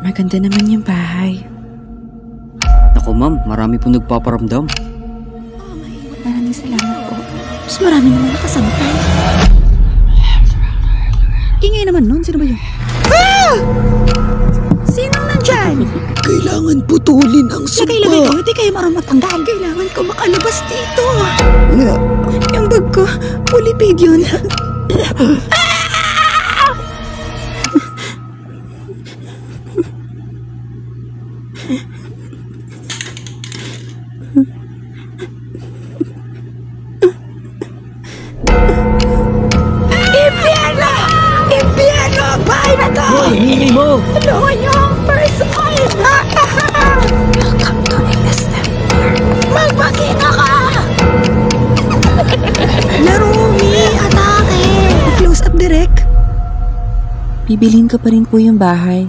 Maganda naman yung bahay. Naku ma'am, marami po nagpaparamdam. Maraming salamat po. Mas marami naman nakasampay. Ingay naman nun. Sino ba yun? Ah! Sinong nandyan? Kailangan putulin ang sumpa. Lagay kayo, di kayo marunong matanggal. Kailangan ko makalabas dito. Yung bag ko, pulipid yun. Impyerno! Impyerno! Bahay na to! Hindi mo! Tulungan niyo ang person! Welcome to Elester. Magpakita ka! Larumi! Atake! Close up direct. Bibilhin ko pa rin po yung bahay.